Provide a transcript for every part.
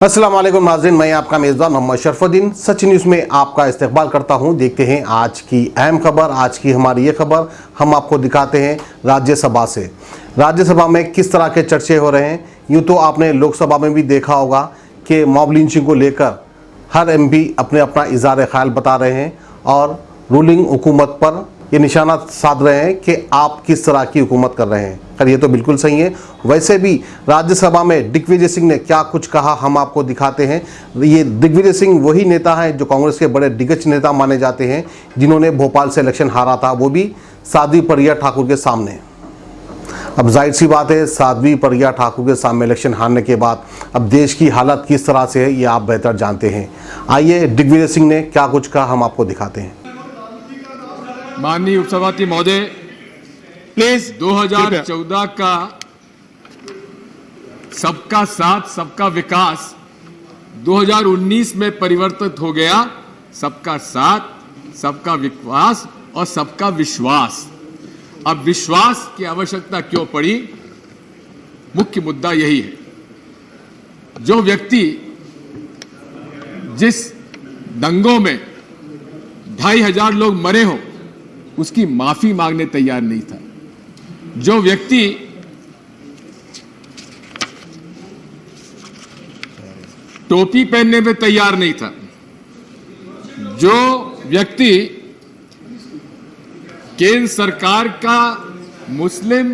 अस्सलाम वालेकुम नाज़रीन, मैं आपका मेज़बान मोहम्मद शरफुद्दीन सच न्यूज़ में आपका इस्तकबाल करता हूं। देखते हैं आज की अहम खबर। आज की हमारी ये खबर हम आपको दिखाते हैं राज्यसभा से। राज्यसभा में किस तरह के चर्चे हो रहे हैं। यूँ तो आपने लोकसभा में भी देखा होगा कि मॉब लिंचिंग को लेकर हर एमपी अपने अपना इज़हार ख्याल बता रहे हैं और रूलिंग हुकूमत पर ये निशाना साध रहे हैं कि आप किस तरह की हुकूमत कर रहे हैं। खैर ये तो बिल्कुल सही है। वैसे भी राज्यसभा में दिग्विजय सिंह ने क्या कुछ कहा हम आपको दिखाते हैं। ये दिग्विजय सिंह वही नेता हैं जो कांग्रेस के बड़े दिग्गज नेता माने जाते हैं, जिन्होंने भोपाल से इलेक्शन हारा था, वो भी साध्वी प्रज्ञा ठाकुर के सामने। अब जाहिर सी बात है, साध्वी प्रज्ञा ठाकुर के सामने इलेक्शन हारने के बाद अब देश की हालत किस तरह से है ये आप बेहतर जानते हैं। आइए दिग्विजय सिंह ने क्या कुछ कहा हम आपको दिखाते हैं। माननीय उपसभापति महोदय, प्लीज 2014 का सबका साथ सबका विकास 2019 में परिवर्तित हो गया सबका साथ सबका विकास और सबका विश्वास। अब विश्वास की आवश्यकता क्यों पड़ी? मुख्य मुद्दा यही है, जो व्यक्ति जिस दंगों में 2500 लोग मरे हों उसकी माफी मांगने तैयार नहीं था, जो व्यक्ति टोपी पहनने में तैयार नहीं था, जो व्यक्ति केंद्र सरकार का मुस्लिम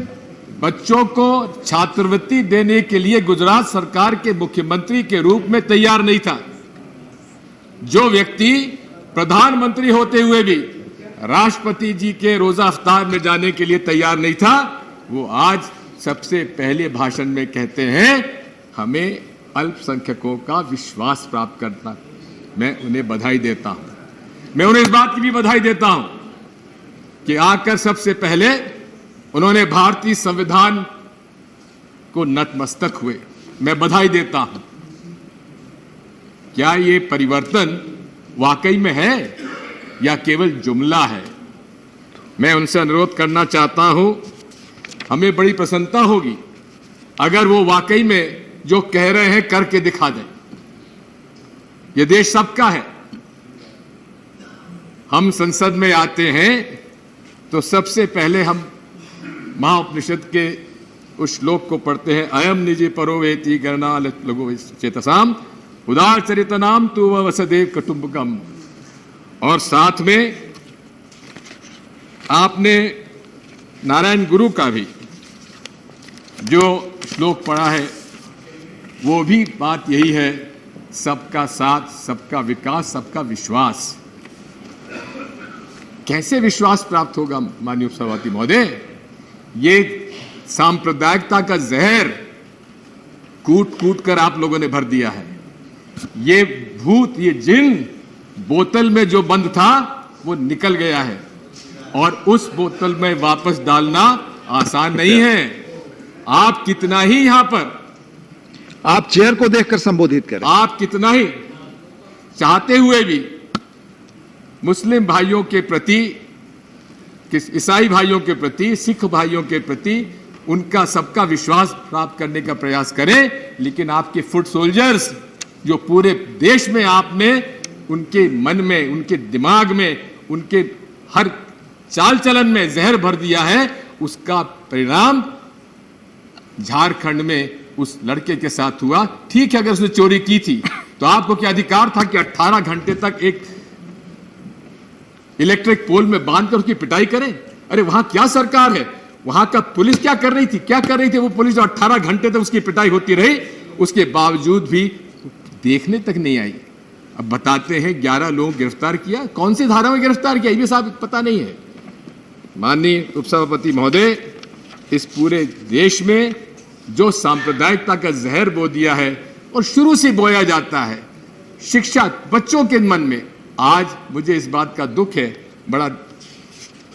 बच्चों को छात्रवृत्ति देने के लिए गुजरात सरकार के मुख्यमंत्री के रूप में तैयार नहीं था, जो व्यक्ति प्रधानमंत्री होते हुए भी राष्ट्रपति जी के रोजा अफ्तार में जाने के लिए तैयार नहीं था, वो आज सबसे पहले भाषण में कहते हैं हमें अल्पसंख्यकों का विश्वास प्राप्त करना। मैं उन्हें बधाई देता हूं। मैं उन्हें इस बात की भी बधाई देता हूं कि आकर सबसे पहले उन्होंने भारतीय संविधान को नतमस्तक हुए। मैं बधाई देता हूं। क्या ये परिवर्तन वाकई में है या केवल जुमला है? मैं उनसे अनुरोध करना चाहता हूं, हमें बड़ी प्रसन्नता होगी अगर वो वाकई में जो कह रहे हैं करके दिखा दें। ये देश सबका है। हम संसद में आते हैं तो सबसे पहले हम महाउपनिषद के उस श्लोक को पढ़ते हैं, अयम निजी परो वेति गणना लघु चेतसाम उदार चरितनाम तु वसदेव कुटुंबकम। और साथ में आपने नारायण गुरु का भी जो श्लोक पढ़ा है वो भी बात यही है, सबका साथ सबका विकास सबका विश्वास। कैसे विश्वास प्राप्त होगा माननीय उपसभापति महोदय? ये सांप्रदायिकता का जहर कूट कूट कर आप लोगों ने भर दिया है। ये भूत, ये जिन बोतल में जो बंद था वो निकल गया है और उस बोतल में वापस डालना आसान नहीं है। आप कितना ही यहां पर आप चेयर को देखकर संबोधित करें। आप कितना ही चाहते हुए भी मुस्लिम भाइयों के प्रति, ईसाई भाइयों के प्रति, सिख भाइयों के प्रति उनका सबका विश्वास प्राप्त करने का प्रयास करें, लेकिन आपके फुट सोल्जर्स जो पूरे देश में आपने उनके मन में, उनके दिमाग में, उनके हर चाल चलन में जहर भर दिया है, उसका परिणाम झारखंड में उस लड़के के साथ हुआ। ठीक है, अगर उसने चोरी की थी तो आपको क्या अधिकार था कि 18 घंटे तक एक इलेक्ट्रिक पोल में बांधकर उसकी पिटाई करें? अरे वहां क्या सरकार है? वहां का पुलिस क्या कर रही थी? क्या कर रही थी वो पुलिस जो 18 घंटे तक उसकी पिटाई होती रही, उसके बावजूद भी देखने तक नहीं आई। अब बताते हैं 11 लोगों को गिरफ्तार किया। कौन सी धारा में गिरफ्तार किया ये साहब पता नहीं है। माननीय उपसभापति महोदय, इस पूरे देश में जो सांप्रदायिकता का जहर बो दिया है और शुरू से बोया जाता है शिक्षा बच्चों के मन में, आज मुझे इस बात का दुख है, बड़ा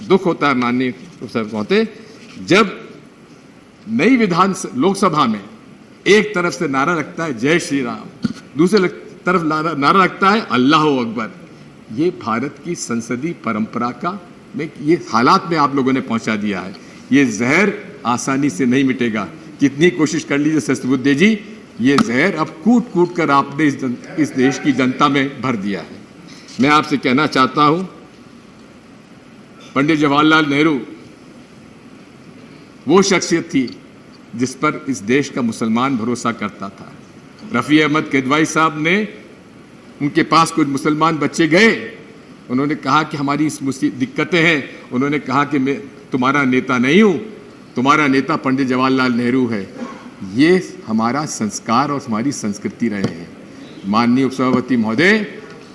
दुख होता है माननीय उपसभापति महोदय, जब नई विधान लोकसभा में एक तरफ से नारा रखता है जय श्री राम, दूसरे तरफ नारा रखता है अल्लाह अकबर। ये भारत की संसदीय परंपरा का में ये हालात में आप लोगों ने पहुंचा दिया है। ये जहर आसानी से नहीं मिटेगा। कितनी कोशिश कर लीजिए शस्त्रबुद्धे जी, ये जहर अब कूट कूट कर आपने इस देश की जनता में भर दिया है। मैं आपसे कहना चाहता हूं, पंडित जवाहरलाल नेहरू वो शख्सियत थी जिस पर इस देश का मुसलमान भरोसा करता था। रफ़ी अहमद किदवाई साहब ने, उनके पास कुछ मुसलमान बच्चे गए, उन्होंने कहा कि हमारी इस दिक्कतें हैं, उन्होंने कहा कि मैं तुम्हारा नेता नहीं हूं, तुम्हारा नेता पंडित जवाहरलाल नेहरू है। ये हमारा संस्कार और हमारी संस्कृति रहे हैं। माननीय उपसभापति महोदय,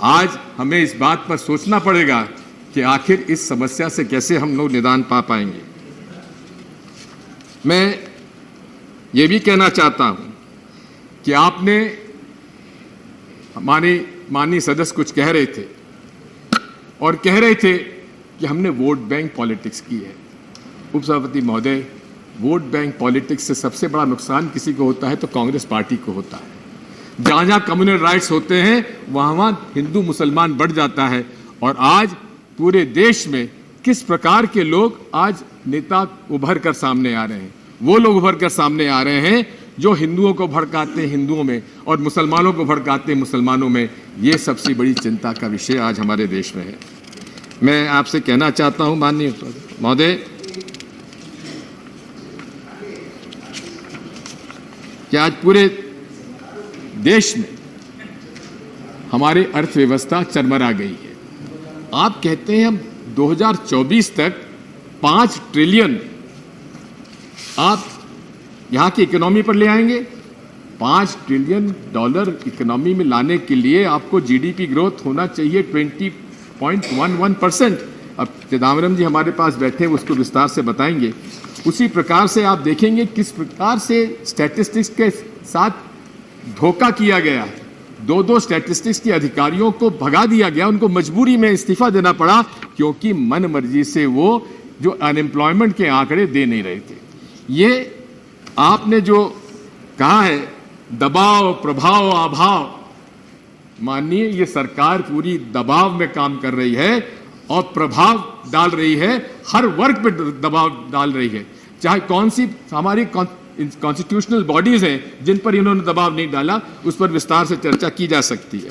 आज हमें इस बात पर सोचना पड़ेगा कि आखिर इस समस्या से कैसे हम लोग निदान पा पाएंगे। मैं ये भी कहना चाहता हूं कि आपने, हमारे माननीय सदस्य कुछ कह रहे थे और कह रहे थे कि हमने वोट बैंक पॉलिटिक्स की है। उपसभापति महोदय, वोट बैंक पॉलिटिक्स से सबसे बड़ा नुकसान किसी को होता है तो कांग्रेस पार्टी को होता है। जहां जहां कम्युनल राइट्स होते हैं वहां हिंदू मुसलमान बढ़ जाता है। और आज पूरे देश में किस प्रकार के लोग आज नेता उभर कर सामने आ रहे हैं, वो लोग उभर कर सामने आ रहे हैं जो हिंदुओं को भड़काते हैं हिंदुओं में और मुसलमानों को भड़काते हैं मुसलमानों में। ये सबसे बड़ी चिंता का विषय आज हमारे देश में है। मैं आपसे कहना चाहता हूं माननीय महोदय कि आज पूरे देश में हमारी अर्थव्यवस्था चरमरा गई है। आप कहते हैं हम 2024 तक 5 ट्रिलियन आप यहाँ की इकोनॉमी पर ले आएंगे। $5 ट्रिलियन इकोनॉमी में लाने के लिए आपको जीडीपी ग्रोथ होना चाहिए 20.11%। अब चिदम्बरम जी हमारे पास बैठे हैं, उसको विस्तार से बताएंगे। उसी प्रकार से आप देखेंगे किस प्रकार से स्टैटिस्टिक्स के साथ धोखा किया गया। 2 स्टैटिस्टिक्स के अधिकारियों को भगा दिया गया, उनको मजबूरी में इस्तीफा देना पड़ा क्योंकि मन मर्जी से वो जो अनएम्प्लॉयमेंट के आंकड़े दे नहीं रहे थे। ये आपने जो कहा है दबाव, प्रभाव, अभाव, मानिए ये सरकार पूरी दबाव में काम कर रही है और प्रभाव डाल रही है, हर वर्ग पे दबाव डाल रही है। चाहे कौन सी हमारी कॉन्स्टिट्यूशनल बॉडीज हैं जिन पर इन्होंने दबाव नहीं डाला, उस पर विस्तार से चर्चा की जा सकती है।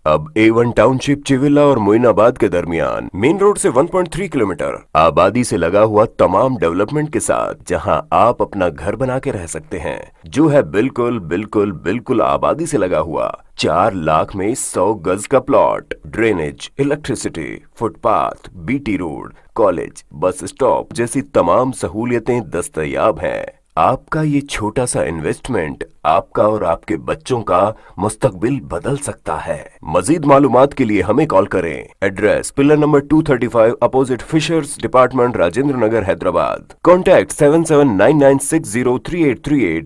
अब A1 टाउनशिप चिविला और मोइनाबाद के दरमियान मेन रोड से 1.3 किलोमीटर आबादी से लगा हुआ तमाम डेवलपमेंट के साथ जहां आप अपना घर बना के रह सकते हैं, जो है बिल्कुल बिल्कुल बिल्कुल आबादी से लगा हुआ। 4 लाख में 100 गज का plot, drainage, electricity, footpath, BT road, college, bus stop जैसी तमाम सहूलियतें दस्तयाब हैं। आपका ये छोटा सा इन्वेस्टमेंट आपका और आपके बच्चों का मुस्तकबिल बदल सकता है। मजीद मालूमात के लिए हमें कॉल करें। Address pillar number 235 opposite fishers department, Rajendra Nagar, Hyderabad. Contact 7799603838।